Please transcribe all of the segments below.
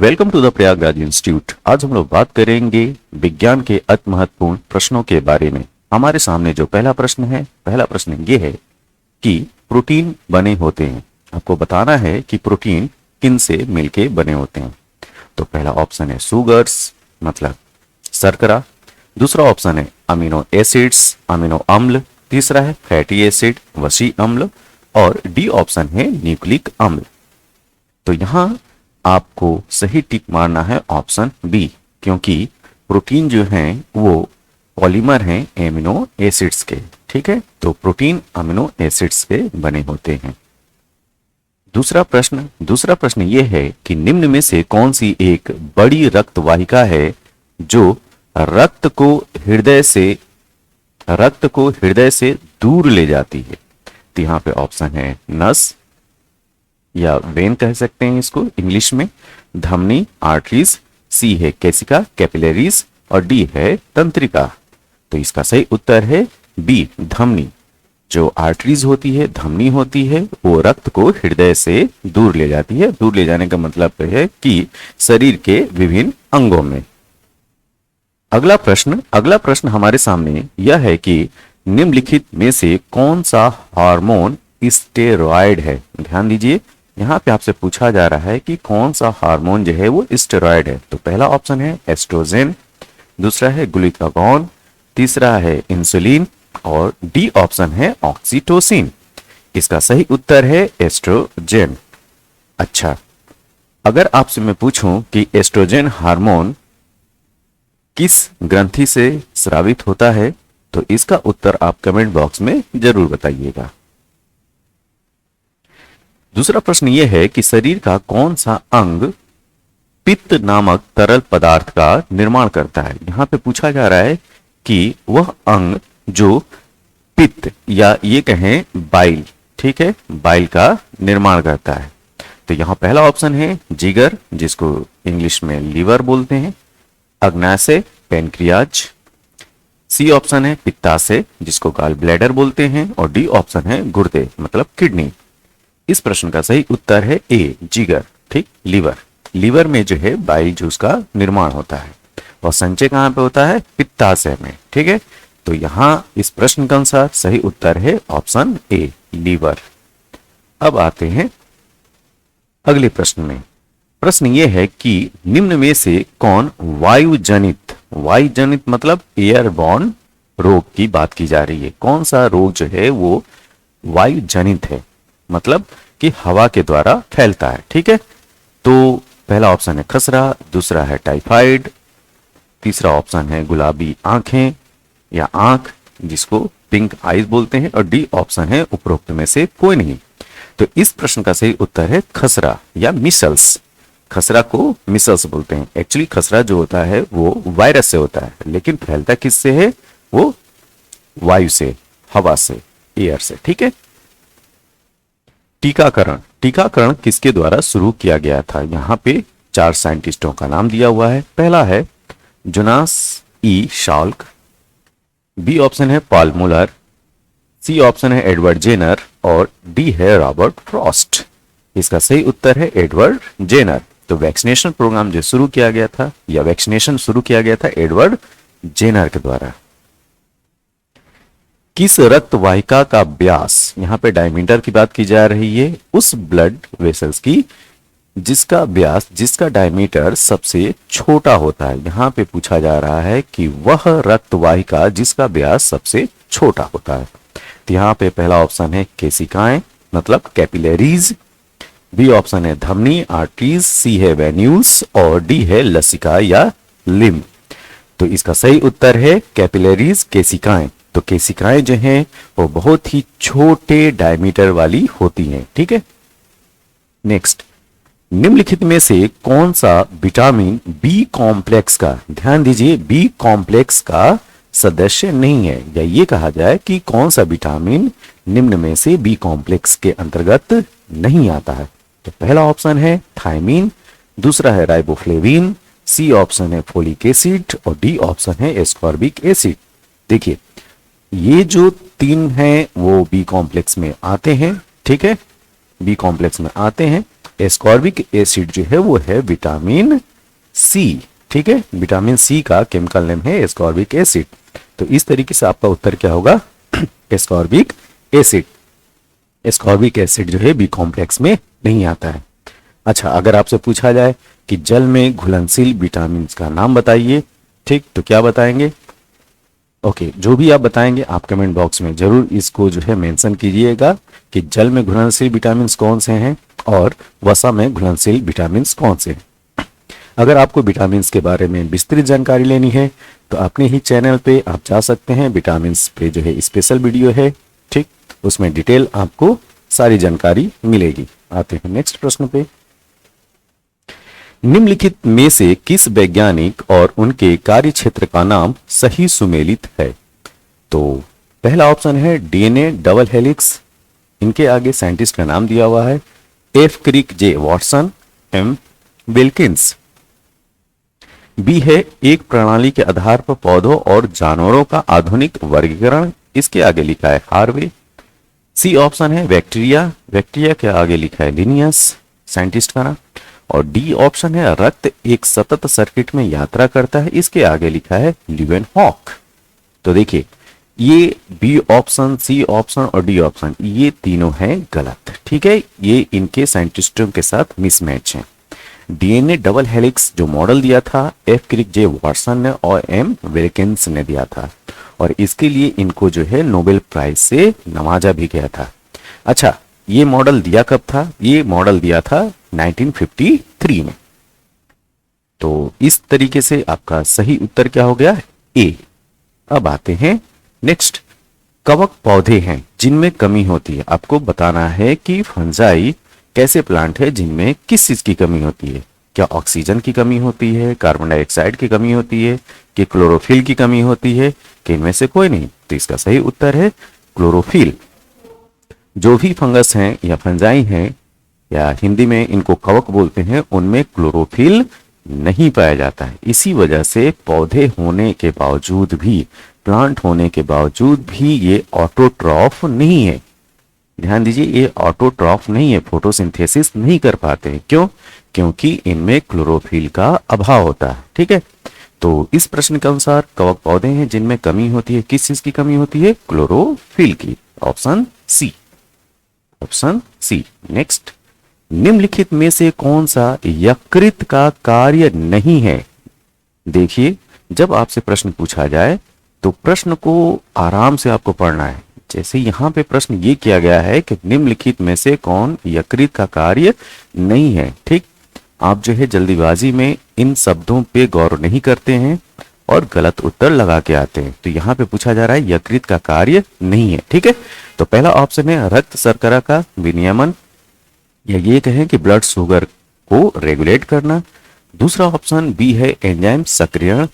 Welcome to the Prayagraj institute. आज हम लोग बात करेंगे विज्ञान के अति महत्वपूर्ण प्रश्नों के बारे में। हमारे सामने जो पहला प्रश्न ये है कि प्रोटीन बने होते हैं। आपको बताना है कि प्रोटीन किन से मिलके बने होते हैं। तो पहला ऑप्शन है सुगर्स मतलब शर्करा, दूसरा ऑप्शन है अमीनो एसिड्स अमीनो अम्ल, तीसरा है फैटी एसिड वसी अम्ल और डी ऑप्शन है न्यूक्लिक अम्ल। तो यहां आपको सही टिक मारना है ऑप्शन बी, क्योंकि प्रोटीन जो हैं वो पॉलीमर हैं एमिनो एसिड्स के। ठीक है, तो प्रोटीन अमीनो एसिड्स के बने होते हैं। दूसरा प्रश्न ये है कि निम्न में से कौन सी एक बड़ी रक्त वाहिका है जो रक्त को हृदय से दूर ले जाती है। तो यहां पे ऑप्शन है नस या वेन कह सकते हैं इसको इंग्लिश में, धमनी आर्टरीज, सी है केसिका कैपिलरीज और डी है तंत्रिका। तो इसका सही उत्तर है बी धमनी। जो आर्टरीज होती है, धमनी होती है, वो रक्त को हृदय से दूर ले जाती है। दूर ले जाने का मतलब है कि शरीर के विभिन्न अंगों में। अगला प्रश्न हमारे सामने यह है कि निम्नलिखित में से कौन सा हार्मोन स्टेरॉयड है। ध्यान दीजिए, यहां पे आपसे पूछा जा रहा है कि कौन सा हार्मोन जो है वो स्टेरॉयड है। तो पहला ऑप्शन है एस्ट्रोजन, दूसरा है ग्लूकागॉन, तीसरा है इंसुलिन और डी ऑप्शन है ऑक्सीटोसिन। इसका सही उत्तर है एस्ट्रोजन। अच्छा, अगर आपसे मैं पूछूं कि एस्ट्रोजन हार्मोन किस ग्रंथि से स्रावित होता है, तो इसका उत्तर आप कमेंट बॉक्स में जरूर बताइएगा। दूसरा प्रश्न यह है कि शरीर का कौन सा अंग पित्त नामक तरल पदार्थ का निर्माण करता है। यहां पे पूछा जा रहा है कि वह अंग जो पित्त या ये कहें बाइल, ठीक है, बाइल का निर्माण करता है। तो यहां पहला ऑप्शन है जिगर, जिसको इंग्लिश में लीवर बोलते हैं, अग्नाशय पेनक्रियाज, सी ऑप्शन है पित्ताशय जिसको गॉल ब्लैडर बोलते हैं और डी ऑप्शन है गुर्दे मतलब किडनी। इस प्रश्न का सही उत्तर है ए जिगर, ठीक, लीवर में जो है बाइल जूस का निर्माण होता है और संचय कहां पे होता है, पित्ताशय में। ठीक है, तो यहां इस प्रश्न के अनुसार सही उत्तर है ऑप्शन ए लीवर। अब आते हैं अगले प्रश्न में। प्रश्न यह है कि निम्न में से कौन वायुजनित मतलब एयरबॉर्न रोग की बात की जा रही है। कौन सा रोग जो है वो वायुजनित है, मतलब कि हवा के द्वारा फैलता है। ठीक है, तो पहला ऑप्शन है खसरा, दूसरा है टाइफाइड, तीसरा ऑप्शन है गुलाबी आंखें या आंख जिसको पिंक आईज बोलते हैं और डी ऑप्शन है उपरोक्त में से कोई नहीं। तो इस प्रश्न का सही उत्तर है खसरा या मिसल्स। खसरा को मिसल्स बोलते हैं। एक्चुअली खसरा जो होता है वो वायरस से होता है, लेकिन फैलता किससे है, वो वायु से, हवा से, एयर से। ठीक है, टीकाकरण किसके द्वारा शुरू किया गया था। यहां पे 4 साइंटिस्टों का नाम दिया हुआ है। पहला है जोनास ई शाल्क, बी ऑप्शन है पॉल मुलर, सी ऑप्शन है एडवर्ड जेनर और डी है रॉबर्ट फ्रॉस्ट। इसका सही उत्तर है एडवर्ड जेनर। तो वैक्सीनेशन प्रोग्राम जो शुरू किया गया था या वैक्सीनेशन शुरू किया गया था एडवर्ड जेनर के द्वारा। किस रक्त वाहिका का व्यास, यहां पे डायमीटर की बात की जा रही है, उस ब्लड वेसल्स की जिसका डायमीटर सबसे छोटा होता है। यहां पे पूछा जा रहा है कि वह रक्त वाहिका जिसका व्यास सबसे छोटा होता है। तो यहां पे पहला ऑप्शन है केसिकाएं मतलब कैपिलरीज, बी ऑप्शन है धमनी आर्टरीज, सी है वेन्यूल्स और डी है लसिका या लिम्ब। तो इसका सही उत्तर है कैपिलरीज केसिकाएं। तो केसिकाएं जो हैं वो बहुत ही छोटे डायमीटर वाली होती हैं। ठीक है, नेक्स्ट, निम्नलिखित में से कौन सा विटामिन बी कॉम्प्लेक्स का, ध्यान दीजिए, बी कॉम्प्लेक्स का सदस्य नहीं है, या ये कहा जाए कि कौन सा विटामिन निम्न में से बी कॉम्प्लेक्स के अंतर्गत नहीं आता है। तो पहला ऑप्शन है थायमीन, दूसरा है राइबोफ्लेविन, सी ऑप्शन है फोलिक एसिड और डी ऑप्शन है एस्कॉर्बिक एसिड। देखिए, ये जो 3 हैं वो बी कॉम्प्लेक्स में आते हैं। ठीक है, बी कॉम्प्लेक्स में आते हैं। एस्कॉर्बिक एसिड जो है वो है विटामिन सी। ठीक है, विटामिन सी का केमिकल नेम है एस्कॉर्बिक एसिड। तो इस तरीके से आपका उत्तर क्या होगा? Ascorbic acid. एस्कॉर्बिक एसिड जो है बी कॉम्प्लेक्स में नहीं आता है। अच्छा, अगर आपसे पूछा जाए कि जल में घुलनशील विटामिन का नाम बताइए, ठीक, तो क्या बताएंगे? ओके, जो भी आप बताएंगे आप कमेंट बॉक्स में जरूर इसको जो है मेंशन कीजिएगा कि जल में घुलनशील विटामिन कौन से हैं और वसा में घुलनशील विटामिन कौन से हैं। अगर आपको विटामिन के बारे में विस्तृत जानकारी लेनी है तो अपने ही चैनल पे आप जा सकते हैं। विटामिन पे जो है स्पेशल वीडियो है, ठीक, उसमें डिटेल आपको सारी जानकारी मिलेगी। आते हैं नेक्स्ट प्रश्न पे। निम्नलिखित में से किस वैज्ञानिक और उनके कार्य क्षेत्र का नाम सही सुमेलित है? तो पहला ऑप्शन है डीएनए डबल हेलिक्स, इनके आगे साइंटिस्ट का नाम दिया हुआ है एफ क्रिक जे वॉटसन, एम विल्किंस। बी है एक प्रणाली के आधार पर पौधों और जानवरों का आधुनिक वर्गीकरण, इसके आगे लिखा है हार्वे। सी ऑप्शन है बैक्टीरिया, बैक्टीरिया के आगे लिखा है लिनियस, साइंटिस्ट का नाम। और डी ऑप्शन है रक्त एक सतत सर्किट में यात्रा करता है, इसके आगे लिखा है ल्यूवेनहॉक। तो देखिए, ये बी ऑप्शन, सी ऑप्शन और डी ऑप्शन ये तीनों हैं गलत। ठीक है, ये इनके साइंटिस्टों के साथ मिसमैच हैं। डीएनए डबल हेलिक्स जो मॉडल दिया था एफ क्रिक जे वॉटसन ने और एम विल्किंस ने दिया था, और इसके लिए इनको जो है नोबेल प्राइज से नवाजा भी गया था। अच्छा, ये मॉडल दिया कब था? ये मॉडल दिया था 1953 में। तो इस तरीके से आपका सही उत्तर क्या हो गया? ए। अब आते हैं नेक्स्ट। कवक पौधे हैं जिनमें कमी होती है। आपको बताना है कि फंजाई कैसे प्लांट है जिनमें किस चीज की कमी होती है। क्या ऑक्सीजन की कमी होती है, कार्बन डाइऑक्साइड की कमी होती है, कि क्लोरोफिल की कमी होती है, कि इनमें से कोई नहीं? तो इसका सही उत्तर है क्लोरोफिल। जो भी फंगस हैं या फंजाई हैं या हिंदी में इनको कवक बोलते हैं, उनमें क्लोरोफिल नहीं पाया जाता है। इसी वजह से पौधे होने के बावजूद भी, प्लांट होने के बावजूद भी ये ऑटोट्रॉफ नहीं है। ध्यान दीजिए, ये ऑटोट्रॉफ नहीं है, फोटोसिंथेसिस नहीं कर पाते हैं। क्यों? क्योंकि इनमें क्लोरोफिल का अभाव होता है। ठीक है, तो इस प्रश्न के अनुसार कवक पौधे हैं जिनमें कमी होती है। किस चीज की कमी होती है? क्लोरोफिल की। Option C, option C. Next, निम्नलिखित में से कौन सा यकृत का कार्य नहीं है? देखिए, जब आपसे प्रश्न पूछा जाए तो प्रश्न को आराम से आपको पढ़ना है। जैसे यहां पे प्रश्न ये किया गया है कि निम्नलिखित में से कौन यकृत का कार्य नहीं है। ठीक, आप जो है जल्दीबाजी में इन शब्दों पे गौर नहीं करते हैं और गलत उत्तर लगा के आते हैं। तो यहाँ पे पूछा जा रहा है यकृत का कार्य नहीं है। ठीक है, तो पहला ऑप्शन है रक्त शर्करा का विनियमन, या ये कहें कि ब्लड शुगर को रेगुलेट करना। दूसरा ऑप्शन बी है एंजाइम सक्रियण,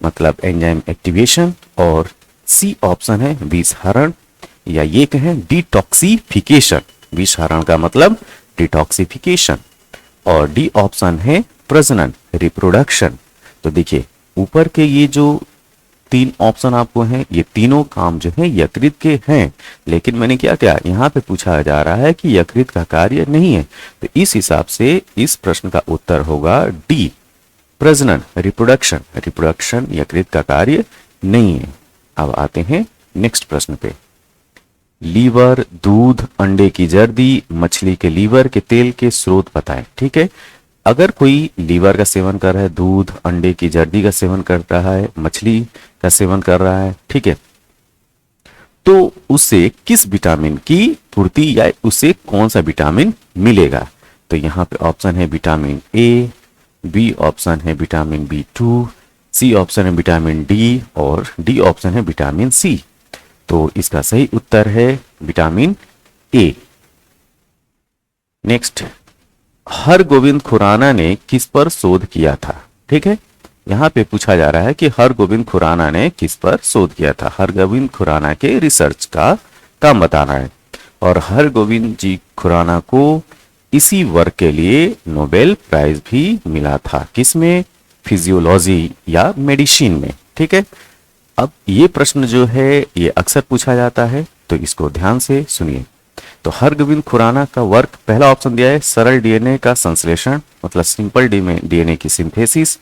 मतलब एंजाइम एक्टिवेशन। और सी ऑप्शन है विषहरण, या ये कहें डिटॉक्सिफिकेशन। विषहरण का मतलब डिटॉक्सिफिकेशन। और डी ऑप्शन है प्रजनन, रिप्रोडक्शन। तो देखिए, ऊपर के ये जो तीन ऑप्शन आपको हैं, ये तीनों काम जो है यकृत के हैं, लेकिन मैंने क्या किया, यहाँ पे पूछा जा रहा है कि यकृत का कार्य नहीं है। तो इस हिसाब से इस प्रश्न का उत्तर होगा डी, प्रजनन, रिप्रोडक्शन। रिप्रोडक्शन यकृत का कार्य नहीं है। अब आते हैं नेक्स्ट प्रश्न पे। लीवर, दूध, अंडे की जर्दी, मछली के लीवर के तेल के स्रोत बताएं। ठीक है, अगर कोई लीवर का सेवन कर रहा है, दूध, अंडे की जर्दी का सेवन कर रहा है, मछली का सेवन कर रहा है, ठीक है, तो उससे किस विटामिन की पूर्ति या उससे कौन सा विटामिन मिलेगा? तो यहाँ पे ऑप्शन है विटामिन ए, बी ऑप्शन है विटामिन B2, सी ऑप्शन है विटामिन डी और डी ऑप्शन है विटामिन सी। तो इसका सही उत्तर है vitamin A. Next, Hargovind Khurana ने किस पर शोध किया था? ठीक है, यहां पे पूछा जा रहा है कि हरगोविंद खुराना ने किस पर शोध किया था। हरगोविंद खुराना के रिसर्च का काम बताना है। और हरगोविंद जी खुराना को इसी वर्क के लिए नोबेल प्राइज भी मिला था। किसमें? फिजियोलॉजी या मेडिसिन में। ठीक है, अब ये प्रश्न जो है ये अक्सर पूछा जाता है, तो इसको ध्यान से सुनिए। तो हरगोविंद खुराना का वर्क, पहला ऑप्शन दिया है सरल डीएनए का संश्लेषण, मतलब सिंपल डीएनए की सिंथेसिस।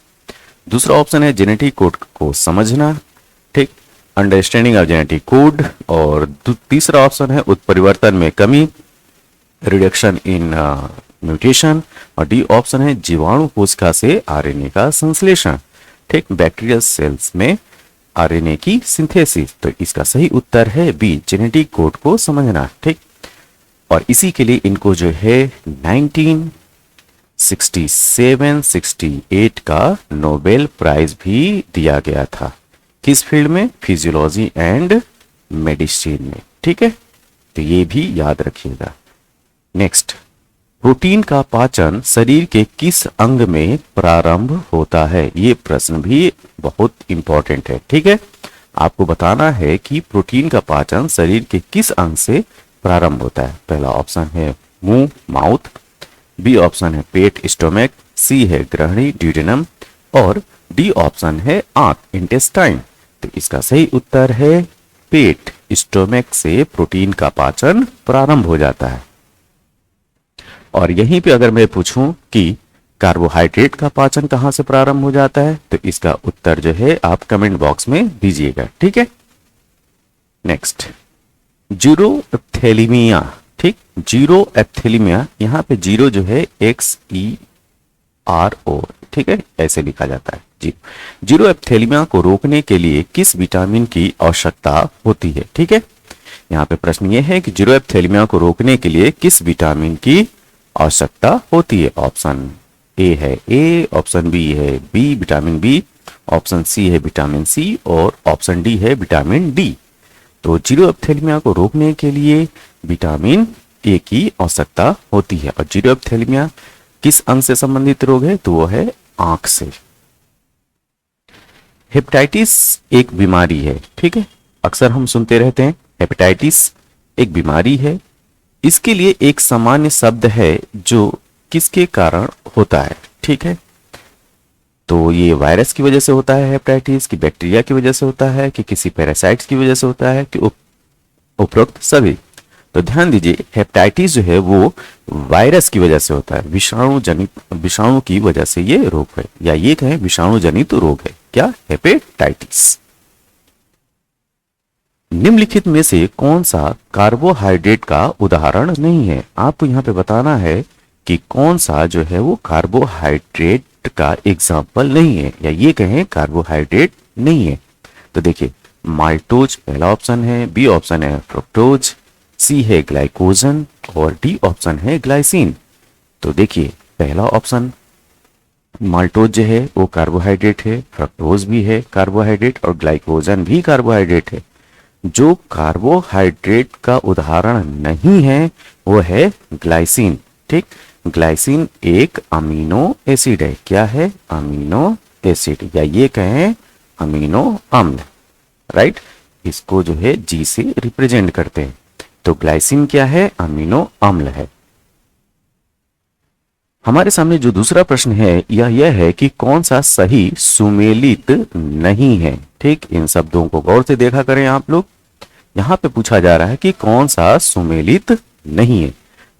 दूसरा ऑप्शन है जेनेटिक कोड को समझना, ठीक, अंडरस्टैंडिंग ऑफ जेनेटिक कोड। और तीसरा ऑप्शन है उत्परिवर्तन में कमी, रिडक्शन इन म्यूटेशन। और डी ऑप्शन है जीवाणु कोशिका से आरएनए का संश्लेषण, ठीक, बैक्टीरियल सेल्स में आरएनए की सिंथेसिस। तो इसका सही उत्तर है बी, जेनेटिक कोड को समझना, ठीक। और इसी के लिए इनको जो है 1967-68 का नोबेल प्राइज भी दिया गया था। किस फील्ड में? फिजियोलॉजी एंड मेडिसिन में, ठीक है। तो ये भी याद रखिएगा। नेक्स्ट, प्रोटीन का पाचन शरीर के किस अंग में प्रारंभ होता है? ये प्रश्न भी बहुत इंपॉर्टेंट है, ठीक है। आपको बताना है कि प्रोटीन का पाचन शरीर के किस अंग से प्रारंभ होता है। पहला ऑप्शन है मुंह, माउथ। बी ऑप्शन है पेट, स्टोमक। सी है ग्रहणी, ड्यूडेनम। और डी ऑप्शन है आंत, इंटेस्टाइन। तो इसका सही उत्तर है पेट, स्टोमक से प्रोटीन का पाचन प्रारंभ हो जाता है। और यहीं पे अगर मैं पूछूं कि कार्बोहाइड्रेट का पाचन कहां से प्रारंभ हो जाता है, तो इसका उत्तर जो है आप कमेंट बॉक्स में दीजिएगा, ठीक है। नेक्स्ट, जीरोएप्थेलीमिया, ठीक, जीरोएप्थेलीमिया, यहां पे जीरो जो है XERO, ठीक है, ऐसे लिखा जाता है जी। जीरोएप्थेलीमिया को रोकने के लिए किस विटामिन की आवश्यकता होती है, ठीक है। यहाँ पे प्रश्न ये है कि जीरोएप्थेलीमिया को रोकने के लिए किस विटामिन की आवश्यकता होती है। ऑप्शन ए है ए, ऑप्शन बी है B, vitamin B, option C है विटामिन सी और ऑप्शन डी है विटामिन डी। तो जीरोएप्थेलीमिया को रोकने के लिए विटामिन ए की आवश्यकता होती है। और जीरोएप्थेलीमिया किस अंग से संबंधित रोग है? तो वो है आंख से। हेपेटाइटिस एक बीमारी है, ठीक है, अक्सर हम सुनते रहते हैं। हेपेटाइटिस एक बीमारी है। इसके लिए एक सामान्य शब्द है जो किसके कारण होता है, ठीक है। तो ये वायरस की वजह से होता है हेपेटाइटिस, कि बैक्टीरिया की वजह से होता है, कि किसी पैरासाइट्स की वजह से होता है, कि उपरोक्त सभी। तो ध्यान दीजिए, हेपेटाइटिस जो है वो वायरस की वजह से होता है, विषाणु की वजह से ये रोग है, या ये कहें विषाणु जनित रोग है। क्या? हेपेटाइटिस। निम्नलिखित में से कौन सा कार्बोहाइड्रेट का उदाहरण नहीं है? आपको यहां पे बताना है कि कौन सा जो है वो कार्बोहाइड्रेट का एग्जाम्पल नहीं है, या ये कहें कार्बोहाइड्रेट नहीं है। तो देखिए, माल्टोज पहला ऑप्शन है, बी ऑप्शन है फ्रुक्टोज, सी है ग्लाइकोजन और डी ऑप्शन है ग्लाइसिन। तो देखिए, पहला ऑप्शन माल्टोज जो है वो कार्बोहाइड्रेट है, फ्रक्टोज भी है कार्बोहाइड्रेट और ग्लाइकोजन भी कार्बोहाइड्रेट है। जो कार्बोहाइड्रेट का उदाहरण नहीं है वो है ग्लाइसिन, ठीक। ग्लाइसिन एक अमीनो एसिड है। क्या है? अमीनो एसिड, या ये कहें अमीनो अम्ल, राइट। इसको जो है जी से रिप्रेजेंट करते हैं। तो ग्लाइसिन क्या है? अमीनो अम्ल है। हमारे सामने जो दूसरा प्रश्न है यह है कि कौन सा सही सुमेलित नहीं है, ठीक। इन शब्दों को गौर से देखा करें आप लोग। यहां पे पूछा जा रहा है कि कौन सा सुमेलित नहीं है।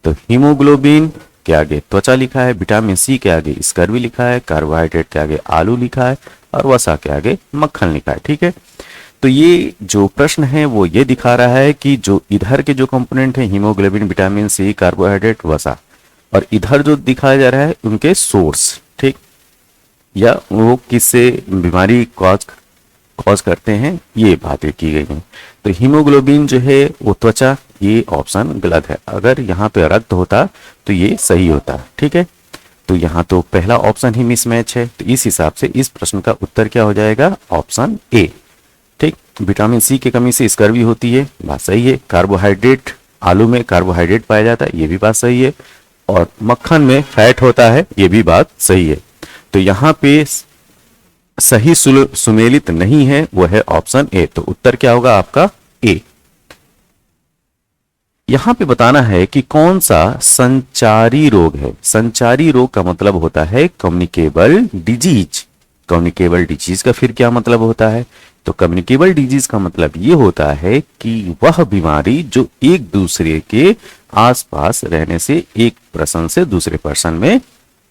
तो हीमोग्लोबिन के आगे त्वचा लिखा है, विटामिन सी के आगे स्कर्वी लिखा है, कार्बोहाइड्रेट के आगे आलू लिखा है और वसा के आगे मक्खन लिखा है, ठीक है। तो ये जो प्रश्न है वो ये दिखा रहा है कि जो इधर के जो कंपोनेंट है हीमोग्लोबिन, विटामिन सी, कार्बोहाइड्रेट, वसा, और इधर जो दिखाया जा रहा है उनके सोर्स, ठीक, या वो किससे बीमारी कॉज करते हैं, ये बातें की गई हैं। तो हीमोग्लोबिन जो है वो त्वचा, ये ऑप्शन गलत है। अगर यहाँ पे रक्त होता तो ये सही होता, ठीक है। तो यहाँ तो पहला ऑप्शन ही मिसमैच है। तो इस हिसाब से इस प्रश्न का उत्तर क्या हो जाएगा? ऑप्शन ए, ठीक। विटामिन सी की कमी से स्कर्वी होती है, बात सही है। कार्बोहाइड्रेट, आलू में कार्बोहाइड्रेट पाया जाता है, ये भी बात सही है। और मक्खन में फैट होता है, ये भी बात सही है। तो यहाँ पे सही सुमेलित नहीं है, वो है ऑप्शन ए। तो उत्तर क्या होगा आपका? ए। यहां पे बताना है कि कौन सा संचारी रोग है। संचारी रोग का मतलब होता है कम्युनिकेबल डिजीज। कम्युनिकेबल डिजीज का फिर क्या मतलब होता है? तो कम्युनिकेबल डिजीज का मतलब ये होता है कि वह बीमारी जो एक दूसरे के आसपास रहने से एक पर्सन से दूसरे पर्सन में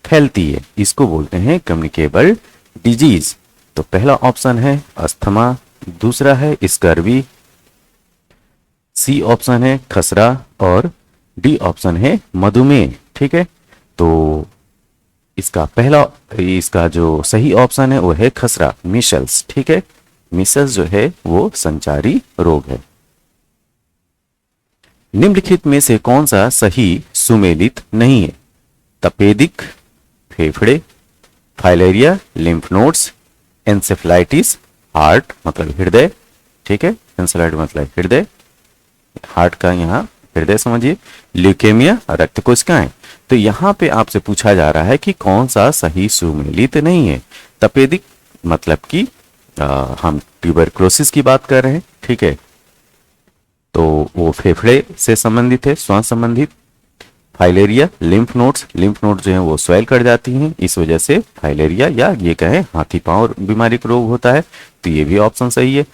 फैलती है, इसको बोलते हैं कम्युनिकेबल डिजीज। तो पहला ऑप्शन है अस्थमा, दूसरा है स्कर्वी, सी ऑप्शन है खसरा और डी ऑप्शन है मधुमेह। ठीक है, तो इसका जो सही ऑप्शन है वो है खसरा, मिशल्स। ठीक है, मिशल्स जो है वो संचारी रोग है। निम्नलिखित में से कौन सा सही सुमेलित नहीं है? तपेदिक, फेफड़े, फाइलेरिया, लिम्फ नोड्स, एंसेफ्लाइटिस, हार्ट मतलब हृदय। ठीक है, एंसेफ्लाइटिस मतलब हृदय, हार्ट का यहाँ हृदय समझिए, ल्यूकेमिया, रक्त कोशिकाएं। तो यहां पे आपसे पूछा जा रहा है कि कौन सा सही सुमेलित नहीं है। तपेदिक मतलब कि हम ट्यूबरक्लोसिस की बात कर रहे हैं। ठीक है, तो वो फेफड़े से संबंधित है, श्वास संबंधित। फाइलेरिया, लिम्फ नोड्स जो है वो स्वेल कर जाती हैं, इस वजह से फाइलेरिया या ये कहें हाथी पांव बीमारी का रोग होता है, तो ये भी ऑप्शन सही है।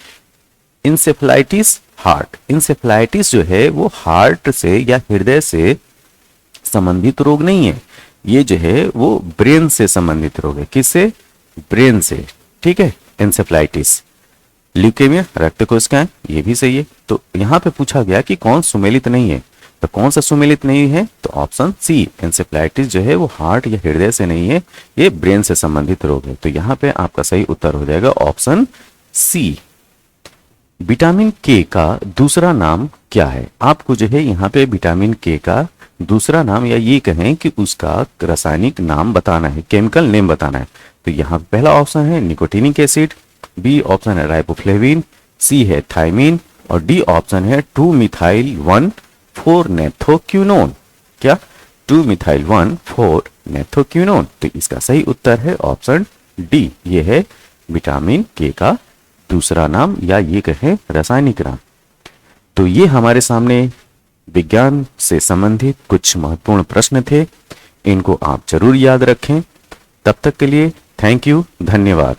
इंसेफ्लाइटिस, हार्ट, इंसेफ्लाइटिस जो है वो हार्ट से या हृदय से संबंधित रोग नहीं है, ये जो है वो ब्रेन से संबंधित रोग है। किससे? ब्रेन से। ठीक है, इंसेफ्लाइटिस। ल्यूकेमिया, रक्त कोशिकाएं, ये भी सही है। तो यहां पे पूछा गया कि कौन सुमेलित नहीं है, तो कौन सा सुमेलित नहीं है? तो ऑप्शन सी, इंसेफ्लाइटिस जो है वो हार्ट या हृदय से नहीं है, ये ब्रेन से संबंधित रोग है। तो यहां पे आपका सही उत्तर हो जाएगा ऑप्शन सी। विटामिन के का दूसरा नाम क्या है? आपको जो है यहाँ पे विटामिन के का दूसरा नाम या ये कहें कि उसका रासायनिक नाम बताना है, केमिकल नेम बताना है। तो यहाँ पहला ऑप्शन है निकोटिनिक एसिड, बी ऑप्शन है राइबोफ्लेविन, सी है थायमिन और डी ऑप्शन है 2-methyl-1,4-नेथोक्विनोन। क्या? 2-methyl-1,4-नेथोक्विनोन। तो इसका सही उत्तर है ऑप्शन डी, ये है विटामिन के का दूसरा नाम या ये कहें रासायनिक नाम। तो ये हमारे सामने विज्ञान से संबंधित कुछ महत्वपूर्ण प्रश्न थे, इनको आप जरूर याद रखें। तब तक के लिए थैंक यू, धन्यवाद।